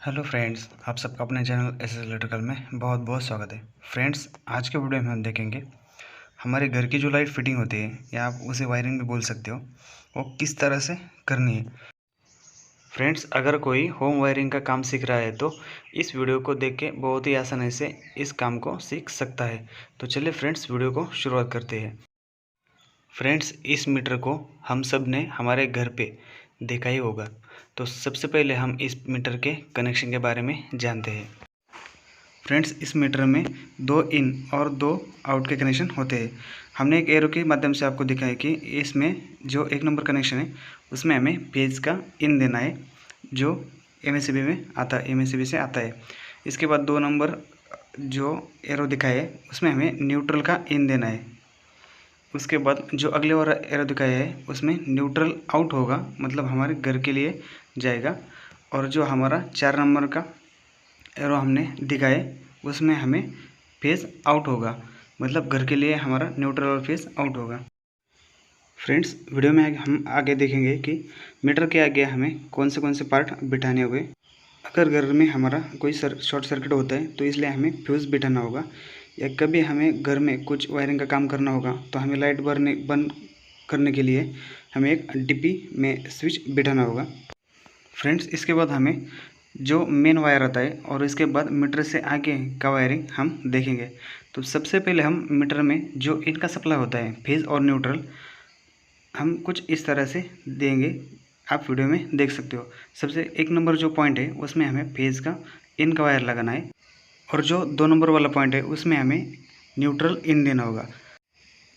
Hello friends, आप सबका अपने चैनल एस एस इलेक्ट्रिकल में बहुत बहुत स्वागत है। फ्रेंड्स, आज के वीडियो में हम देखेंगे हमारे घर की जो लाइट फिटिंग होती है या आप उसे वायरिंग भी बोल सकते हो, वो किस तरह से करनी है। फ्रेंड्स, अगर कोई होम वायरिंग का काम सीख रहा है तो इस वीडियो को देख के बहुत ही आसानी से इस काम को सीख सकता है। तो चलिए फ्रेंड्स, वीडियो को शुरुआत करते हैं। फ्रेंड्स, इस मीटर को हम सब ने हमारे घर पे देखा ही होगा। तो सबसे पहले हम इस मीटर के कनेक्शन के बारे में जानते हैं। फ्रेंड्स, इस मीटर में 2 इन और 2 आउट के कनेक्शन होते हैं। हमने एक एरो के माध्यम से आपको दिखाया कि इसमें जो 1 नंबर कनेक्शन है उसमें हमें पेज का इन देना है, जो एमएससीबी में आता है, एमएससीबी से आता है। इसके बाद 2 नंबर जो एरो दिखाया है उसमें हमें न्यूट्रल का इन देना है। उसके बाद जो अगले वाला एरो दिखाया है उसमें न्यूट्रल आउट होगा, मतलब हमारे घर के लिए जाएगा। और जो हमारा 4 नंबर का एरो हमने दिखाए उसमें हमें फेस आउट होगा, मतलब घर के लिए हमारा न्यूट्रल और फेस आउट होगा। फ्रेंड्स, वीडियो में हम आगे देखेंगे कि मीटर के आगे हमें कौन से पार्ट बिठाने होंगे। अगर घर में हमारा कोई शॉर्ट सर्किट होता है तो इसलिए हमें फ्यूज़ बिठाना होगा, या कभी हमें घर में कुछ वायरिंग का काम करना होगा तो हमें लाइट बंद करने के लिए हमें एक डीपी में स्विच बिठाना होगा। फ्रेंड्स, इसके बाद हमें जो मेन वायर आता है और इसके बाद मीटर से आगे का वायरिंग हम देखेंगे। तो सबसे पहले हम मीटर में जो इनका सप्लाई होता है फेज़ और न्यूट्रल, हम कुछ इस तरह से देंगे, आप वीडियो में देख सकते हो। सबसे 1 नंबर जो पॉइंट है उसमें हमें फेज़ का इन का वायर लगाना है, और जो 2 नंबर वाला पॉइंट है उसमें हमें न्यूट्रल इन देना होगा।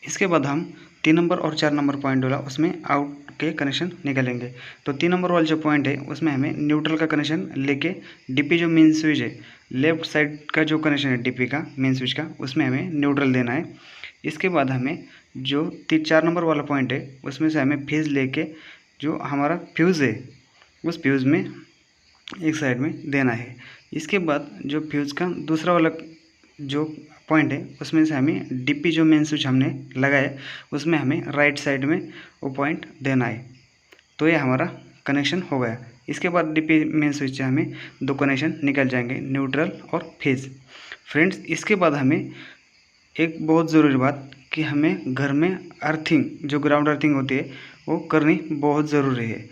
इसके बाद हम 3 नंबर और 4 नंबर पॉइंट वाला उसमें आउट के कनेक्शन निकालेंगे। तो 3 नंबर वाला जो पॉइंट है उसमें हमें न्यूट्रल का कनेक्शन लेके डीपी जो मेन स्विच है, लेफ्ट साइड का जो कनेक्शन है डीपी का मेन स्विच का, उसमें हमें न्यूट्रल देना है। इसके बाद हमें जो 4 नंबर वाला पॉइंट है उसमें से हमें फेज़ लेके जो हमारा फ्यूज़ है उस फ्यूज़ में एक साइड में देना है। इसके बाद जो फ्यूज़ का दूसरा वाला जो पॉइंट है उसमें से हमें डीपी जो मेन स्विच हमने लगाया उसमें हमें राइट साइड में वो पॉइंट देना है। तो ये हमारा कनेक्शन हो गया। इसके बाद डीपी मेन स्विच से हमें 2 कनेक्शन निकल जाएंगे, न्यूट्रल और फेज़। फ्रेंड्स, इसके बाद हमें एक बहुत ज़रूरी बात कि हमें घर में अर्थिंग, जो ग्राउंड अर्थिंग होती है वो करनी बहुत ज़रूरी है।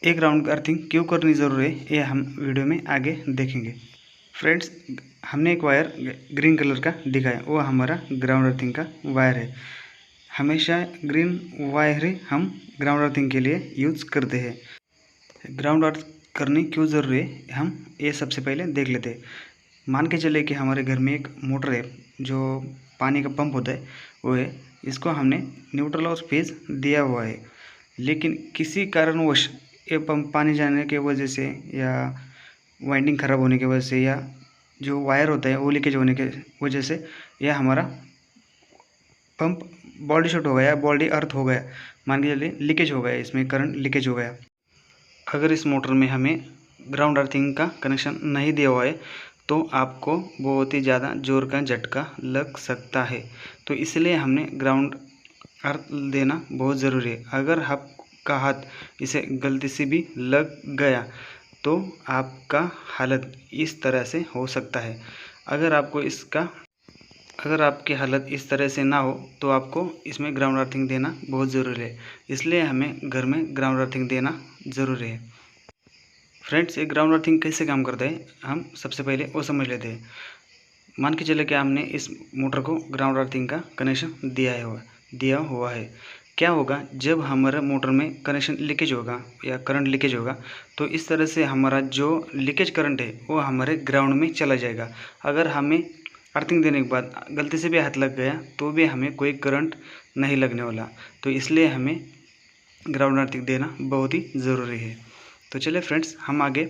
एक ग्राउंड अर्थिंग क्यों करनी ज़रूरी है ये हम वीडियो में आगे देखेंगे। फ्रेंड्स, हमने एक वायर ग्रीन कलर का दिखाया, वो हमारा ग्राउंड अर्थिंग का वायर है। हमेशा ग्रीन वायर ही हम ग्राउंड अर्थिंग के लिए यूज़ करते हैं। ग्राउंड अर्थ करनी क्यों ज़रूरी है हम ये सबसे पहले देख लेते हैं। मान के चले कि हमारे घर में एक मोटर है, जो पानी का पंप होता है वो है, इसको हमने न्यूट्रल और फेज़ दिया हुआ है, लेकिन किसी कारणवश ये पंप पानी जाने की वजह से या वाइंडिंग ख़राब होने की वजह से या जो वायर होता है वो लीकेज होने की वजह से यह हमारा पंप बॉडी शॉर्ट हो गया, बॉडी अर्थ हो गया, मान के चलिए लीकेज हो गया, इसमें करंट लीकेज हो गया। अगर इस मोटर में हमें ग्राउंड अर्थिंग का कनेक्शन नहीं दिया हुआ है तो आपको बहुत ही ज़्यादा ज़ोर का झटका लग सकता है। तो इसलिए हमने ग्राउंड अर्थ देना बहुत ज़रूरी है। अगर आपका हाथ इसे गलती से भी लग गया तो आपका हालत इस तरह से हो सकता है। अगर आपकी हालत इस तरह से ना हो तो आपको इसमें ग्राउंड अर्थिंग देना बहुत ज़रूरी है। इसलिए हमें घर में ग्राउंड अर्थिंग देना ज़रूरी है। फ्रेंड्स, ये ग्राउंड अर्थिंग कैसे काम करता है हम सबसे पहले वो समझ लेते हैं। मान के चले कि हमने इस मोटर को ग्राउंड अर्थिंग का कनेक्शन दिया हुआ है। क्या होगा जब हमारे मोटर में कनेक्शन लीकेज होगा या करंट लीकेज होगा तो इस तरह से हमारा जो लीकेज करंट है वो हमारे ग्राउंड में चला जाएगा। अगर हमें अर्थिंग देने के बाद गलती से भी हाथ लग गया तो भी हमें कोई करंट नहीं लगने वाला। तो इसलिए हमें ग्राउंड अर्थिंग देना बहुत ही ज़रूरी है। तो चलिए फ्रेंड्स, हम आगे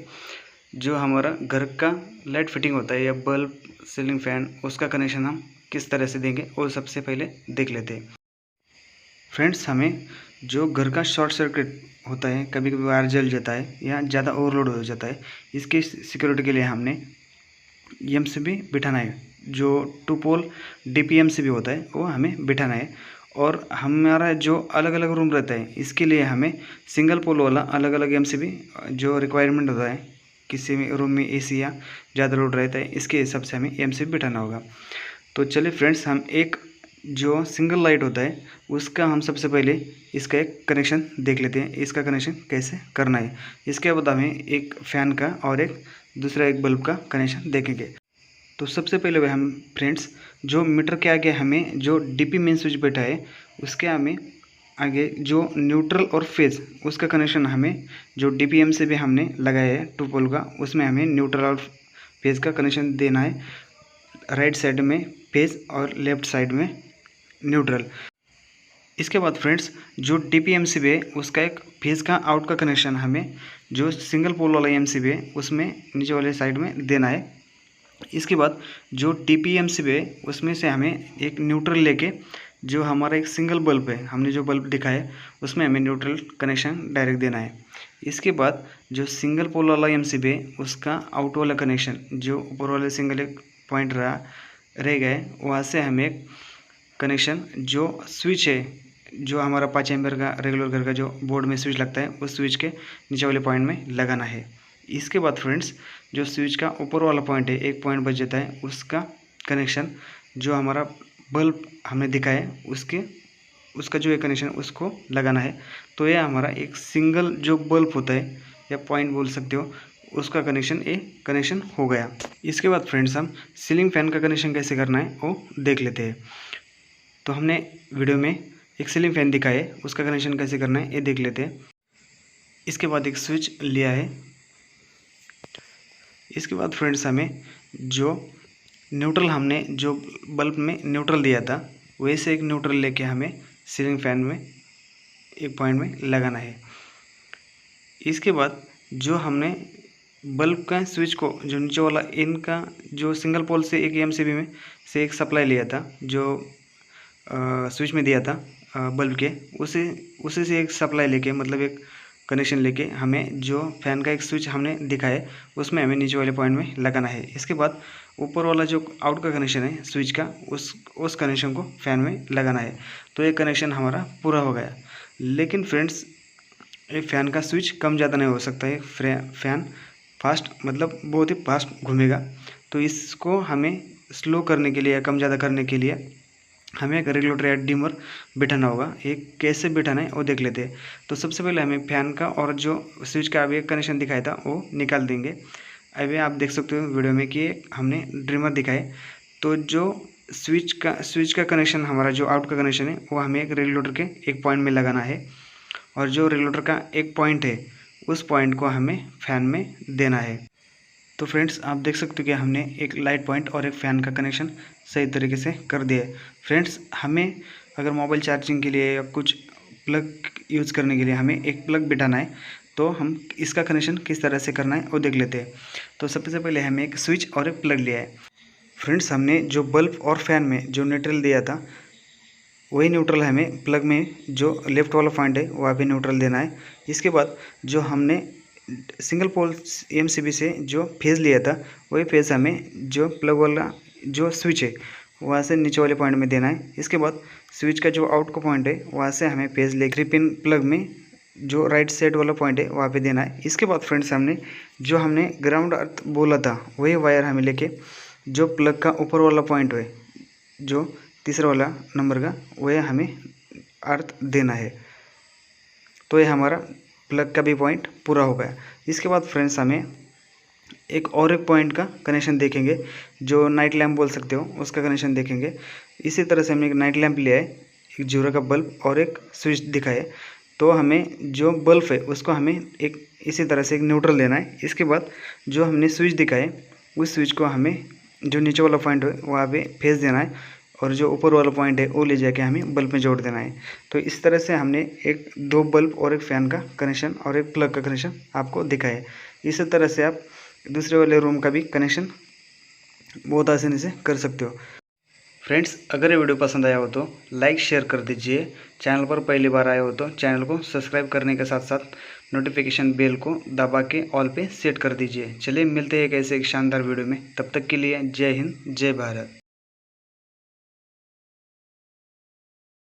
जो हमारा घर का लाइट फिटिंग होता है या बल्ब, सीलिंग फैन, उसका कनेक्शन हम किस तरह से देंगे वो सबसे पहले देख लेते हैं। फ्रेंड्स, हमें जो घर का शॉर्ट सर्किट होता है, कभी कभी वायर जल जाता है या ज़्यादा ओवरलोड हो जाता है, इसकी सिक्योरिटी के लिए हमने एमसीबी बिठाना है। जो 2 पोल डीपी एमसीबी होता है वो हमें बिठाना है। और हमारा जो अलग अलग रूम रहता है इसके लिए हमें सिंगल पोल वाला अलग अलग एमसीबी जो रिक्वायरमेंट होता है किसी भी रूम में एसी या ज़्यादा लोड रहता है, इसके हिसाब से हमें एमसीबी बिठाना होगा। तो चलिए फ्रेंड्स, हम एक जो सिंगल लाइट होता है उसका हम सबसे पहले इसका एक कनेक्शन देख लेते हैं, इसका कनेक्शन कैसे करना है। इसके बाद हमें एक फ़ैन का और एक दूसरा एक बल्ब का कनेक्शन देखेंगे। तो सबसे पहले वह हम फ्रेंड्स जो मीटर के आगे हमें जो डीपी मेन स्विच बैठा है उसके हमें आगे जो न्यूट्रल और फेज़ उसका कनेक्शन हमें जो डीपीएम से भी हमने लगाया है 2 पोल का, उसमें हमें न्यूट्रल और फेज़ का कनेक्शन देना है। राइट साइड में फेज़ और लेफ़्ट साइड में न्यूट्रल। इसके बाद फ्रेंड्स जो डीपीएमसीबी है उसका एक फेज़ का आउट का कनेक्शन हमें जो सिंगल पोल वाला एमसीबी है उसमें नीचे वाले साइड में देना है। इसके बाद जो डीपीएमसीबी है उसमें से हमें एक न्यूट्रल लेके जो हमारा एक सिंगल बल्ब है, हमने जो बल्ब दिखाया है उसमें हमें न्यूट्रल कनेक्शन डायरेक्ट देना है। इसके बाद जो सिंगल पोल वाला एमसीबी है उसका आउट वाला कनेक्शन जो ऊपर वाले सिंगल एक पॉइंट रह गए वहाँ से हमें एक कनेक्शन जो स्विच है जो हमारा 5 एम्पियर का रेगुलर घर का जो बोर्ड में स्विच लगता है उस स्विच के नीचे वाले पॉइंट में लगाना है। इसके बाद फ्रेंड्स जो स्विच का ऊपर वाला पॉइंट है, एक पॉइंट बच जाता है, उसका कनेक्शन जो हमारा बल्ब हमने दिखाया है उसका जो एक कनेक्शन उसको लगाना है। तो यह हमारा एक सिंगल जो बल्ब होता है या पॉइंट बोल सकते हो उसका कनेक्शन हो गया। इसके बाद फ्रेंड्स हम सीलिंग फैन का कनेक्शन कैसे करना है वो देख लेते हैं। तो हमने वीडियो में एक सीलिंग फैन दिखाया है, उसका कनेक्शन कैसे करना है ये देख लेते हैं। इसके बाद एक स्विच लिया है। इसके बाद फ्रेंड्स हमें जो न्यूट्रल हमने जो बल्ब में न्यूट्रल दिया था वैसे एक न्यूट्रल लेके हमें सीलिंग फैन में एक पॉइंट में लगाना है। इसके बाद जो हमने बल्ब का स्विच को जो नीचे वाला इनका जो सिंगल पोल से एक एमसीबी में से एक सप्लाई लिया था जो स्विच में दिया था बल्ब के, उसे से एक सप्लाई लेके मतलब एक कनेक्शन लेके हमें जो फैन का एक स्विच हमने दिखाया है उसमें हमें नीचे वाले पॉइंट में लगाना है। इसके बाद ऊपर वाला जो आउट का कनेक्शन है स्विच का उस कनेक्शन को फैन में लगाना है। तो ये कनेक्शन हमारा पूरा हो गया। लेकिन फ्रेंड्स ये फ़ैन का स्विच कम ज़्यादा नहीं हो सकता है, फ़ैन फास्ट मतलब बहुत ही फास्ट घूमेगा। तो इसको हमें स्लो करने के लिए या कम ज़्यादा करने के लिए हमें एक रेगुलेटर या डिमर बिठाना होगा। ये कैसे बिठाना है वो देख लेते हैं। तो सबसे पहले हमें फैन का और जो स्विच का अभी कनेक्शन दिखाया था वो निकाल देंगे। अभी आप देख सकते हो वीडियो में कि हमने ड्रीमर दिखाए। तो जो स्विच का कनेक्शन हमारा जो आउट का कनेक्शन है वो हमें एक रेगुलेटर के एक पॉइंट में लगाना है और जो रेगुलेटर का एक पॉइंट है उस पॉइंट को हमें फैन में देना है। तो फ्रेंड्स आप देख सकते हो कि हमने एक लाइट पॉइंट और एक फ़ैन का कनेक्शन सही तरीके से कर दिया है। फ्रेंड्स हमें अगर मोबाइल चार्जिंग के लिए या कुछ प्लग यूज़ करने के लिए हमें एक प्लग बिठाना है तो हम इसका कनेक्शन किस तरह से करना है वो देख लेते हैं। तो सबसे पहले हमें एक स्विच और एक प्लग लिया है। फ्रेंड्स हमने जो बल्ब और फैन में जो न्यूट्रल दिया था वही न्यूट्रल हमें प्लग में जो लेफ़्ट वाला पॉइंट है वहाँ पे न्यूट्रल देना है। इसके बाद जो हमने सिंगल पोल एमसीबी से जो फेज़ लिया था वही फेज़ हमें जो प्लग वाला जो स्विच है वहाँ से नीचे वाले पॉइंट में देना है। इसके बाद स्विच का जो आउट का पॉइंट है वहाँ से हमें फेज़ लेकर पिन प्लग में जो राइट साइड वाला पॉइंट है वहाँ पे देना है। इसके बाद फ्रेंड्स हमने ग्राउंड अर्थ बोला था वही वायर हमें लेके जो प्लग का ऊपर वाला पॉइंट है जो तीसरा वाला नंबर का वह हमें अर्थ देना है। तो ये हमारा प्लग का भी पॉइंट पूरा हो गया। इसके बाद फ्रेंड्स हमें एक पॉइंट का कनेक्शन देखेंगे जो नाइट लैम्प बोल सकते हो उसका कनेक्शन देखेंगे। इसी तरह से हमने एक नाइट लैम्प लिया है, एक जीरो का बल्ब और एक स्विच दिखाया। तो हमें जो बल्ब है उसको हमें एक इसी तरह से एक न्यूट्रल देना है। इसके बाद जो हमने स्विच दिखाए उस स्विच को हमें जो नीचे वाला पॉइंट है वहाँ पे फेस देना है और जो ऊपर वाला पॉइंट है वो ले जाके हमें बल्ब में जोड़ देना है। तो इस तरह से हमने एक 2 बल्ब और एक फ़ैन का कनेक्शन और एक प्लग का कनेक्शन आपको दिखाया है। इसी तरह से आप दूसरे वाले रूम का भी कनेक्शन बहुत आसानी से कर सकते हो। फ्रेंड्स अगर ये वीडियो पसंद आया हो तो लाइक शेयर कर दीजिए। चैनल पर पहली बार आए हो तो चैनल को सब्सक्राइब करने के साथ साथ नोटिफिकेशन बेल को दबा के ऑल पे सेट कर दीजिए। चलिए मिलते हैं एक ऐसे एक शानदार वीडियो में, तब तक के लिए जय हिंद जय भारत।